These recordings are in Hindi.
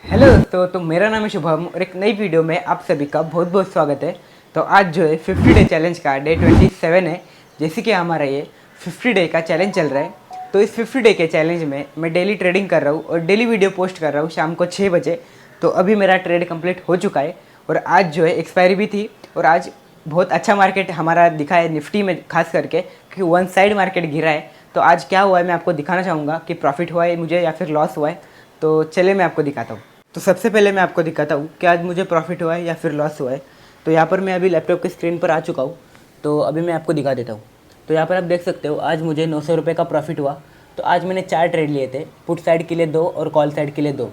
हेलो दोस्तों, तो मेरा नाम है शुभम और एक नई वीडियो में आप सभी का बहुत बहुत स्वागत है। तो आज जो है 50 डे चैलेंज का डे 27 है। जैसे कि हमारा ये 50 डे का चैलेंज चल रहा है, तो इस 50 डे के चैलेंज में मैं डेली ट्रेडिंग कर रहा हूँ और डेली वीडियो पोस्ट कर रहा हूँ शाम को 6 बजे। तो अभी मेरा ट्रेड कंप्लीट हो चुका है और आज जो है एक्सपायरी भी थी और आज बहुत अच्छा मार्केट हमारा दिखा है निफ्टी में, खास करके क्योंकि वन साइड मार्केट गिरा है। तो आज क्या हुआ है मैं आपको दिखाना चाहूँगा कि प्रॉफिट हुआ है मुझे या फिर लॉस हुआ है। तो चलिए मैं आपको दिखाता हूँ। तो सबसे पहले मैं आपको दिखाता हूँ कि आज मुझे प्रॉफिट हुआ है या फिर लॉस हुआ है। तो यहाँ पर मैं अभी लैपटॉप की स्क्रीन पर आ चुका हूँ, तो अभी मैं आपको दिखा देता हूँ। तो यहाँ पर आप देख सकते हो आज मुझे 900 रुपये का प्रॉफिट हुआ। तो आज मैंने 4 ट्रेड लिए थे, पुट साइड के लिए 2 और कॉल साइड के लिए 2।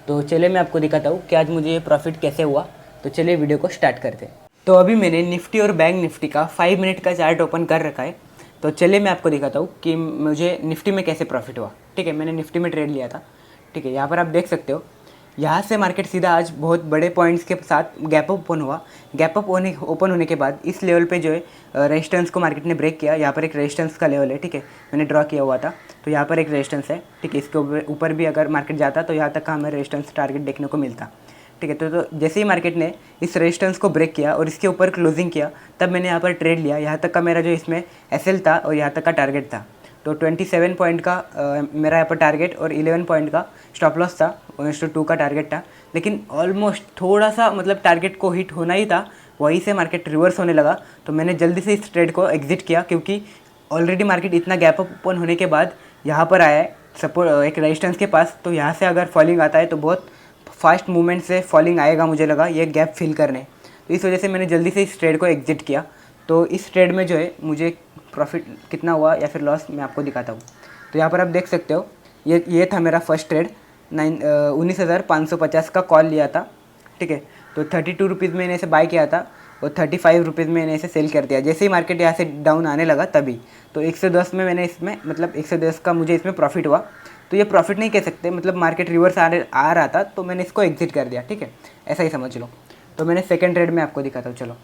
तो चलिए मैं आपको दिखाता हूँ कि आज मुझे ये प्रॉफिट कैसे हुआ। तो चलिए वीडियो को स्टार्ट करते हैं। तो अभी मैंने निफ्टी और बैंक निफ्टी का 5 मिनट का चार्ट ओपन कर रखा है। तो चलिए मैं आपको दिखाता हूँ कि मुझे निफ्टी में कैसे प्रॉफिट हुआ। ठीक है, मैंने निफ्टी में ट्रेड लिया था। ठीक है, यहाँ पर आप देख सकते हो यहाँ से मार्केट सीधा आज बहुत बड़े पॉइंट्स के साथ गैप अप ओपन हुआ। गैप अप ओपन होने के बाद इस लेवल पे जो है रेजिस्टेंस को मार्केट ने ब्रेक किया। यहाँ पर एक रेजिस्टेंस का लेवल है, ठीक है, मैंने ड्रॉ किया हुआ था। तो यहाँ पर एक रेजिस्टेंस है, ठीक है, इसके ऊपर भी अगर मार्केट जाता तो यहाँ तक का हमें रेजिस्टेंस टारगेट देखने को मिलता। ठीक है, तो जैसे ही मार्केट ने इस रेजिस्टेंस को ब्रेक किया और इसके ऊपर क्लोजिंग किया, तब मैंने यहाँ पर ट्रेड लिया। यहाँ तक का मेरा जो इसमें एसएल था और यहाँ तक का टारगेट था। तो 27 पॉइंट का मेरा यहाँ पर टारगेट और 11 पॉइंट का स्टॉप लॉस था, 1:2 का टारगेट था। लेकिन ऑलमोस्ट थोड़ा सा मतलब टारगेट को हिट होना ही था, वहीं से मार्केट रिवर्स होने लगा। तो मैंने जल्दी से इस ट्रेड को एग्जिट किया, क्योंकि ऑलरेडी मार्केट इतना गैप अप ओपन होने के बाद यहाँ पर आया है सपोर्ट एक रेजिस्टेंस के पास। तो यहाँ से अगर फॉलिंग आता है तो बहुत फास्ट मूवमेंट से फॉलिंग आएगा, मुझे लगा ये गैप फिल करने। तो इस वजह से मैंने जल्दी से इस ट्रेड को एग्जिट किया। तो इस ट्रेड में जो है मुझे प्रॉफिट कितना हुआ या फिर लॉस मैं आपको दिखाता हूँ। तो यहाँ पर आप देख सकते हो ये था मेरा फर्स्ट ट्रेड। 19,550 का कॉल लिया था। ठीक है, तो 32 रुपीज़ में मैंने इसे बाय किया था और 35 रुपीज़ में मैंने इसे सेल कर दिया जैसे ही मार्केट यहाँ से डाउन आने लगा तभी। तो 110 में मैंने इसमें मतलब 110 का मुझे इसमें प्रॉफिट हुआ। तो ये प्रॉफिट नहीं कह सकते, मतलब मार्केट रिवर्स आ रहा था तो मैंने इसको एग्जिट कर दिया। ठीक है, ऐसा ही समझ लो। तो मैंने सेकेंड ट्रेड में आपको दिखाता हूँ, चलो।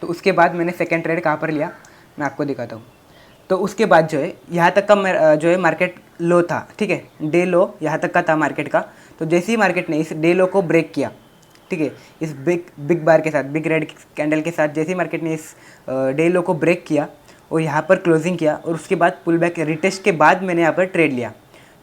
तो उसके बाद मैंने सेकेंड ट्रेड कहाँ पर लिया मैं आपको दिखाता हूँ। तो उसके बाद जो है यहाँ तक का जो है मार्केट लो था। ठीक है, डे लो यहाँ तक का था मार्केट का। तो जैसे ही मार्केट ने इस डे लो को ब्रेक किया, ठीक है, इस बिग बार के साथ, बिग रेड कैंडल के साथ, जैसे ही मार्केट ने इस डे लो को ब्रेक किया और यहाँ पर क्लोजिंग किया और उसके बाद पुल बैक रिटेस्ट के बाद मैंने यहाँ पर ट्रेड लिया।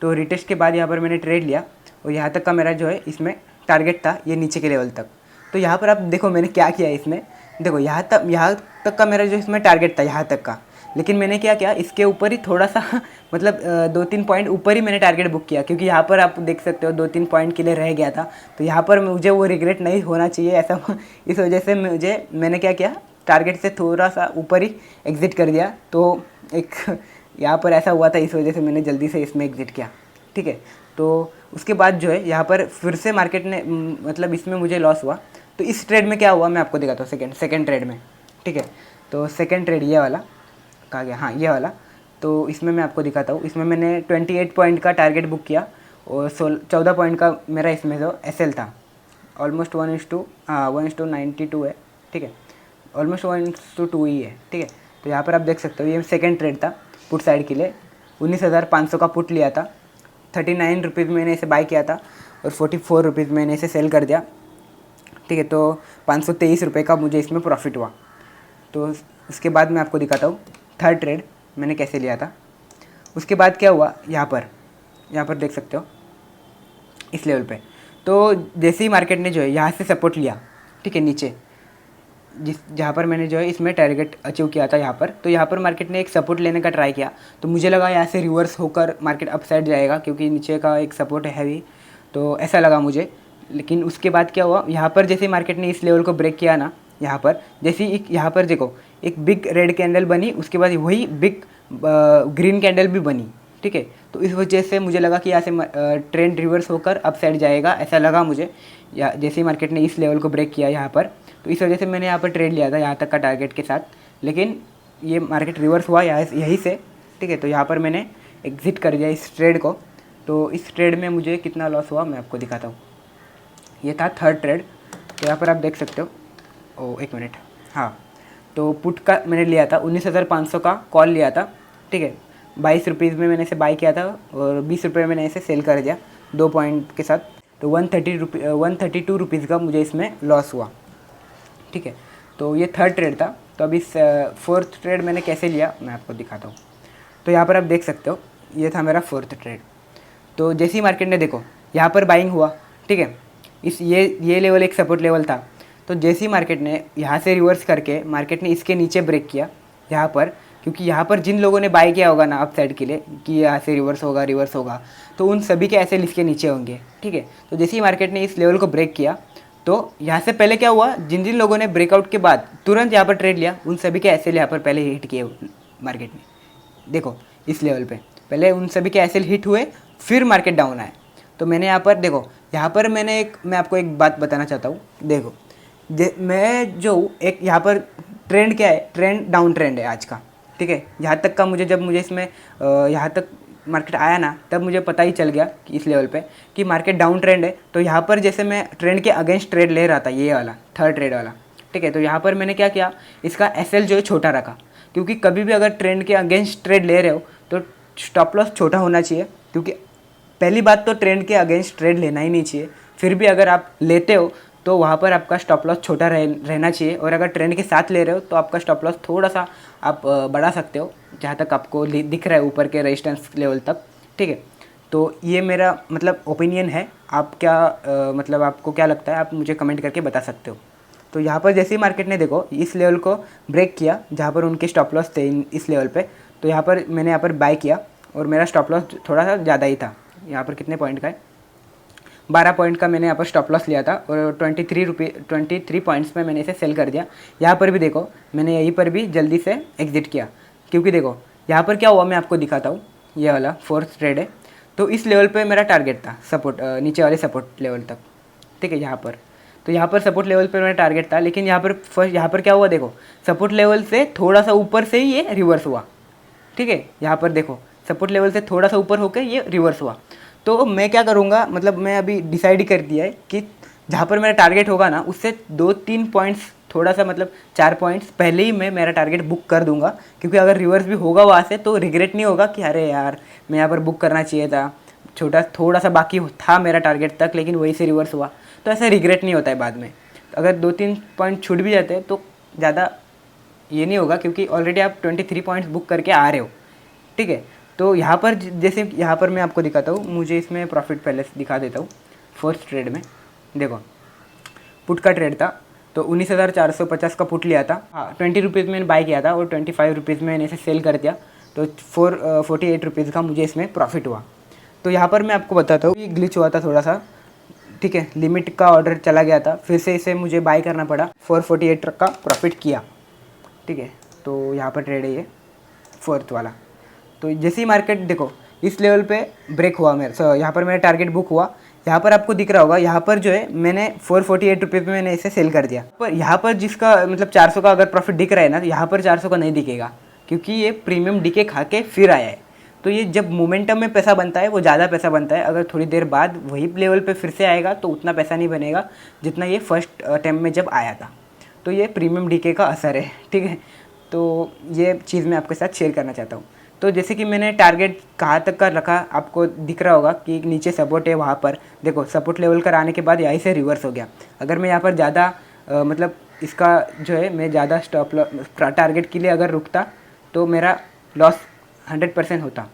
तो रिटेस्ट के बाद यहाँ पर मैंने ट्रेड लिया और यहाँ तक का मेरा जो है इसमें टारगेट था ये नीचे के लेवल तक। तो यहाँ पर आप देखो मैंने क्या किया इसमें, देखो यहाँ तक का मेरा जो इसमें टारगेट था यहाँ तक का, लेकिन मैंने क्या किया इसके ऊपर ही थोड़ा सा मतलब 2-3 पॉइंट ऊपर ही मैंने टारगेट बुक किया, क्योंकि यहाँ पर आप देख सकते हो 2-3 पॉइंट के लिए रह गया था। तो यहाँ पर मुझे वो रिग्रेट नहीं होना चाहिए ऐसा इस वजह से मैंने क्या किया, टारगेट से थोड़ा सा ऊपर ही एग्ज़िट कर दिया। तो एक यहाँ पर ऐसा हुआ था, इस वजह से मैंने जल्दी से इसमें एग्ज़िट किया। ठीक है, तो उसके बाद जो है यहाँ पर फिर से मार्केट ने मतलब इसमें मुझे लॉस हुआ। तो इस ट्रेड में क्या हुआ मैं आपको दिखाता हूँ, सेकेंड ट्रेड में। ठीक है, तो सेकेंड ट्रेड ये वाला कहा गया, हाँ ये वाला। तो इसमें मैं आपको दिखाता हूँ। इसमें मैंने 28 पॉइंट का टारगेट बुक किया और 14 पॉइंट का मेरा इसमें जो एसएल था। ऑलमोस्ट 1:92 है। ठीक है, ऑलमोस्ट 1:2 ही है। ठीक है, तो यहाँ पर आप देख सकते हो ये सेकेंड ट्रेड था पुट साइड के लिए। 19,500 का पुट लिया था, 39 रुपीज़ मैंने इसे बाय किया था और 44 रुपीज़ मैंने इसे सेल कर दिया। ठीक है, तो 523 रुपये का मुझे इसमें प्रॉफिट हुआ। तो उसके बाद मैं आपको दिखाता हूँ थर्ड ट्रेड मैंने कैसे लिया था। उसके बाद क्या हुआ, यहाँ पर देख सकते हो इस लेवल पे। तो जैसे ही मार्केट ने जो है यहाँ से सपोर्ट लिया, ठीक है, नीचे जहाँ पर मैंने जो है इसमें टारगेट अचीव किया था यहाँ पर, तो यहाँ पर मार्केट ने एक सपोर्ट लेने का ट्राई किया। तो मुझे लगा यहाँ से रिवर्स होकर मार्केट अपसाइड जाएगा, क्योंकि नीचे का एक सपोर्ट है हैवी, तो ऐसा लगा मुझे। लेकिन उसके बाद क्या हुआ, यहाँ पर जैसे मार्केट ने इस लेवल को ब्रेक किया ना, यहाँ पर जैसे एक यहाँ पर देखो एक बिग रेड कैंडल बनी, उसके बाद वही बिग ग्रीन कैंडल भी बनी। ठीक है, तो इस वजह से मुझे लगा कि यहाँ से ट्रेंड रिवर्स होकर अप साइड जाएगा, ऐसा लगा मुझे। या जैसे ही मार्केट ने इस लेवल को ब्रेक किया यहाँ पर, तो इस वजह से मैंने यहाँ पर ट्रेड लिया था यहाँ तक का टारगेट के साथ। लेकिन ये मार्केट रिवर्स हुआ यहीं से। ठीक है, तो यहाँ पर मैंने एग्जिट कर दिया इस ट्रेड को। तो इस ट्रेड में मुझे कितना लॉस हुआ मैं आपको दिखाता हूँ। ये था थर्ड ट्रेड। तो यहाँ पर आप देख सकते हो, एक मिनट, हाँ, तो पुट का मैंने लिया था 19,500 का कॉल लिया था। ठीक है, 22 रुपीज़ में मैंने इसे बाय किया था और 20 रुपये मैंने इसे सेल कर दिया 2 पॉइंट के साथ। तो 132 का मुझे इसमें लॉस हुआ। ठीक है, तो ये थर्ड ट्रेड था। तो अभी फोर्थ ट्रेड मैंने कैसे लिया मैं आपको दिखाता हूँ। तो यहाँ पर आप देख सकते हो, ये था मेरा फोर्थ ट्रेड। तो जैसे ही मार्केट ने देखो यहाँ पर बाइंग हुआ, ठीक है, इस ये लेवल एक सपोर्ट लेवल था। तो जैसे ही मार्केट ने यहाँ से रिवर्स करके मार्केट ने इसके नीचे ब्रेक किया यहाँ पर, क्योंकि यहाँ पर जिन लोगों ने बाय किया होगा ना अप साइड के लिए कि यहाँ से रिवर्स होगा, तो उन सभी के ऐसे इसके नीचे होंगे। ठीक है, तो जैसे ही मार्केट ने इस लेवल को ब्रेक किया, तो यहाँ से पहले क्या हुआ, जिन जिन लोगों ने ब्रेकआउट के बाद तुरंत यहाँ पर ट्रेड लिया, उन सभी के ऐसे यहाँ पर पहले हिट किए मार्केट ने। देखो इस लेवल पे पहले उन सभी के ऐसे हिट हुए, फिर मार्केट डाउन आए। तो मैंने यहाँ पर देखो, यहाँ पर मैं आपको एक बात बताना चाहता हूँ। देखो मैं जो एक यहाँ पर ट्रेंड क्या है, ट्रेंड डाउन ट्रेंड है आज का। ठीक है, यहाँ तक का जब मुझे इसमें यहाँ तक मार्केट आया ना, तब मुझे पता ही चल गया कि इस लेवल पे कि मार्केट डाउन ट्रेंड है। तो यहाँ पर जैसे मैं ट्रेंड के अगेंस्ट ट्रेड ले रहा था, ये वाला थर्ड ट्रेड वाला, ठीक है, तो यहाँ पर मैंने क्या किया, इसका एसएल जो है छोटा रखा, क्योंकि कभी भी अगर ट्रेंड के अगेंस्ट ट्रेड ले रहे हो तो स्टॉप लॉस छोटा होना चाहिए। क्योंकि पहली बात तो ट्रेंड के अगेंस्ट ट्रेड लेना ही नहीं चाहिए, फिर भी अगर आप लेते हो तो वहाँ पर आपका स्टॉप लॉस छोटा रहना चाहिए। और अगर ट्रेंड के साथ ले रहे हो तो आपका स्टॉप लॉस थोड़ा सा आप बढ़ा सकते हो, जहाँ तक आपको दिख रहा है ऊपर के रेजिस्टेंस लेवल तक। ठीक है, तो ये मेरा मतलब ओपिनियन है। आप क्या मतलब आपको क्या लगता है, आप मुझे कमेंट करके बता सकते हो। तो यहाँ पर जैसे ही मार्केट ने देखो इस लेवल को ब्रेक किया, जहाँ पर उनके स्टॉप लॉस थे इस लेवल पे, तो यहाँ पर मैंने यहाँ पर बाय किया और मेरा स्टॉप लॉस थोड़ा सा ज़्यादा ही था। यहाँ पर कितने पॉइंट का है, 12 पॉइंट का मैंने यहाँ पर स्टॉप लॉस लिया था और 23 पॉइंट्स में मैंने इसे सेल कर दिया। यहाँ पर भी देखो मैंने यहीं पर भी जल्दी से एग्जिट किया, क्योंकि देखो यहाँ पर क्या हुआ मैं आपको दिखाता हूँ। ये वाला फोर्थ ट्रेड है, तो इस लेवल पे मेरा टारगेट था सपोर्ट, नीचे वाले सपोर्ट लेवल तक। ठीक है, यहाँ पर तो यहाँ पर सपोर्ट लेवल पे मेरा टारगेट था, लेकिन यहाँ पर क्या हुआ, देखो सपोर्ट लेवल से थोड़ा सा ऊपर से ही ये रिवर्स हुआ। ठीक है, यहाँ पर देखो सपोर्ट लेवल से थोड़ा सा ऊपर होकर ये रिवर्स हुआ। तो मैं क्या करूँगा, मतलब मैं अभी डिसाइड ही कर दिया है कि जहाँ पर मेरा टारगेट होगा ना, उससे 2-3 पॉइंट्स, थोड़ा सा मतलब 4 पॉइंट्स पहले ही मैं मेरा टारगेट बुक कर दूंगा। क्योंकि अगर रिवर्स भी होगा वहाँ से तो रिग्रेट नहीं होगा कि अरे यार मैं यहाँ पर बुक करना चाहिए था, थोड़ा सा बाकी था मेरा टारगेट तक, लेकिन वही से रिवर्स हुआ। तो ऐसा रिग्रेट नहीं होता है बाद में। अगर 2-3 पॉइंट छूट भी जाते हैं तो ज़्यादा ये नहीं होगा, क्योंकि ऑलरेडी आप 23 पॉइंट्स बुक करके आ रहे हो। ठीक है, तो यहाँ पर जैसे यहाँ पर मैं आपको दिखाता हूँ, मुझे इसमें प्रॉफिट पहले से दिखा देता हूँ। फर्स्ट ट्रेड में देखो पुट का ट्रेड था, तो 19,450 का पुट लिया था। हाँ, 20 रुपीज़ में मैंने बाय किया था और 25 रुपीज़ में मैंने इसे सेल कर दिया। तो 48 रुपीज़ का मुझे इसमें प्रॉफिट हुआ। तो यहाँ पर मैं आपको बताता हूँ, ये ग्लिच हुआ था थोड़ा सा। ठीक है, लिमिट का ऑर्डर चला गया था, फिर से इसे मुझे बाय करना पड़ा, 448 का प्रॉफिट किया। ठीक है, तो यहाँ पर ट्रेड है ये फोर्थ वाला। तो जैसे ही मार्केट देखो इस लेवल पे ब्रेक हुआ मेरा, यहाँ पर मेरा टारगेट बुक हुआ। यहाँ पर आपको दिख रहा होगा, यहाँ पर जो है मैंने 448 रुपीज़ में मैंने इसे सेल कर दिया। पर यहाँ पर जिसका मतलब 400 का अगर प्रॉफिट दिख रहा है ना, तो यहाँ पर 400 का नहीं दिखेगा, क्योंकि ये प्रीमियम डीके खा के फिर आया है। तो ये जब मोमेंटम में पैसा बनता है वो ज़्यादा पैसा बनता है। अगर थोड़ी देर बाद वही लेवल पे फिर से आएगा तो उतना पैसा नहीं बनेगा जितना ये फर्स्ट अटैम्प्ट में जब आया था। तो ये प्रीमियम डीके का असर है। ठीक है, तो ये चीज़ मैं आपके साथ शेयर करना चाहता हूँ। तो जैसे कि मैंने टारगेट कहाँ तक का रखा, आपको दिख रहा होगा कि नीचे सपोर्ट है, वहाँ पर देखो सपोर्ट लेवल कर आने के बाद यहीं से रिवर्स हो गया। अगर मैं यहाँ पर ज़्यादा मतलब इसका जो है मैं ज़्यादा स्टॉप टारगेट के लिए अगर रुकता तो मेरा लॉस 100% होता।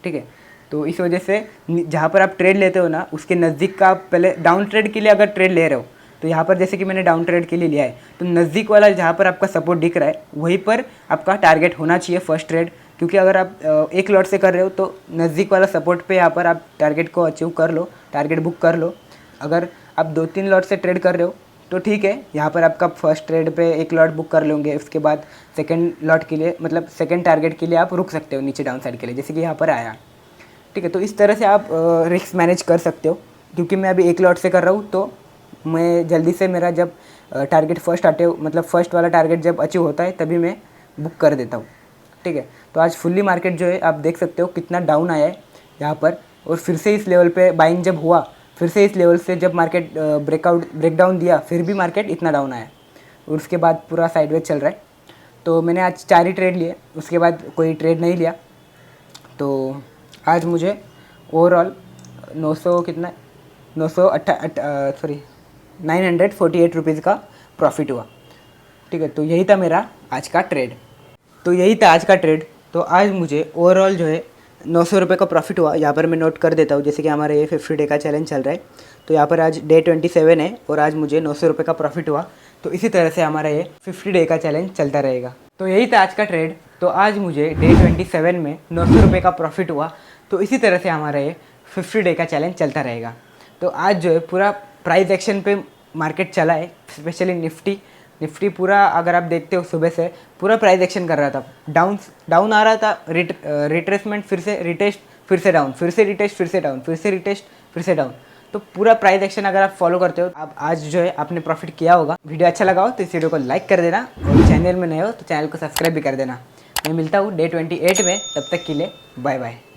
ठीक है, तो इस वजह से जहाँ पर आप ट्रेड लेते हो ना, उसके नज़दीक का पहले डाउन ट्रेड के लिए अगर ट्रेड ले रहे हो, तो यहाँ पर जैसे कि मैंने डाउन ट्रेड के लिए लिया है, तो नज़दीक वाला जहाँ पर आपका सपोर्ट दिख रहा है वहीं पर आपका टारगेट होना चाहिए फर्स्ट ट्रेड। क्योंकि अगर आप एक लॉट से कर रहे हो तो नज़दीक वाला सपोर्ट पे यहाँ पर आप टारगेट को अचीव कर लो, टारगेट बुक कर लो। अगर आप 2-3 लॉट से ट्रेड कर रहे हो तो ठीक है, यहाँ पर आपका फर्स्ट ट्रेड पे एक लॉट बुक कर लोगे, उसके बाद सेकंड लॉट के लिए मतलब सेकंड टारगेट के लिए आप रुक सकते हो नीचे डाउन साइड के लिए, जैसे कि यहाँ पर आया। ठीक है, तो इस तरह से आप रिस्क मैनेज कर सकते हो। क्योंकि मैं अभी एक लॉट से कर रहा हूँ, तो मैं जल्दी से मेरा जब टारगेट मतलब फर्स्ट वाला टारगेट जब अचीव होता है तभी मैं बुक कर देता हूँ। ठीक है, तो आज फुल्ली मार्केट जो है आप देख सकते हो कितना डाउन आया है यहाँ पर, और फिर से इस लेवल पे बाइंग जब हुआ, फिर से इस लेवल से जब मार्केट ब्रेकडाउन दिया, फिर भी मार्केट इतना डाउन आया और उसके बाद पूरा साइडवेज चल रहा है। तो मैंने आज 4 ही ट्रेड लिए, उसके बाद कोई ट्रेड नहीं लिया। तो आज मुझे ओवरऑल 900 कितना 948 रुपीज़ का प्रॉफिट हुआ। ठीक है, तो यही था मेरा आज का ट्रेड। तो आज मुझे ओवरऑल जो है 900 रुपये का प्रॉफिट हुआ। यहाँ पर मैं नोट कर देता हूँ, जैसे कि हमारा ये 50 डे का चैलेंज चल रहा है, तो यहाँ पर आज डे 27 है और आज मुझे 900 रुपये का प्रॉफिट हुआ। तो इसी तरह से हमारा ये 50 डे का चैलेंज चलता रहेगा। तो यही था आज का ट्रेड। तो आज मुझे डे 27 में 900 रुपये का प्रॉफिट हुआ। तो इसी तरह से हमारा ये 50 डे का चैलेंज चलता रहेगा। तो आज जो है पूरा प्राइस एक्शन पे मार्केट चला है, स्पेशली निफ्टी पूरा अगर आप देखते हो सुबह से पूरा प्राइस एक्शन कर रहा था, डाउन आ रहा था, रिट्रेसमेंट, फिर से रिटेस्ट, फिर से डाउन, फिर से रिटेस्ट, फिर से डाउन, फिर से रिटेस्ट, फिर से डाउन। तो पूरा प्राइस एक्शन अगर आप फॉलो करते हो, आप आज जो है आपने प्रॉफिट किया होगा। वीडियो अच्छा लगा हो तो इस वीडियो को लाइक कर देना और चैनल में नए हो तो चैनल को सब्सक्राइब भी कर देना। मैं मिलता हूँ डे 28 में, तब तक के लिए बाय बाय।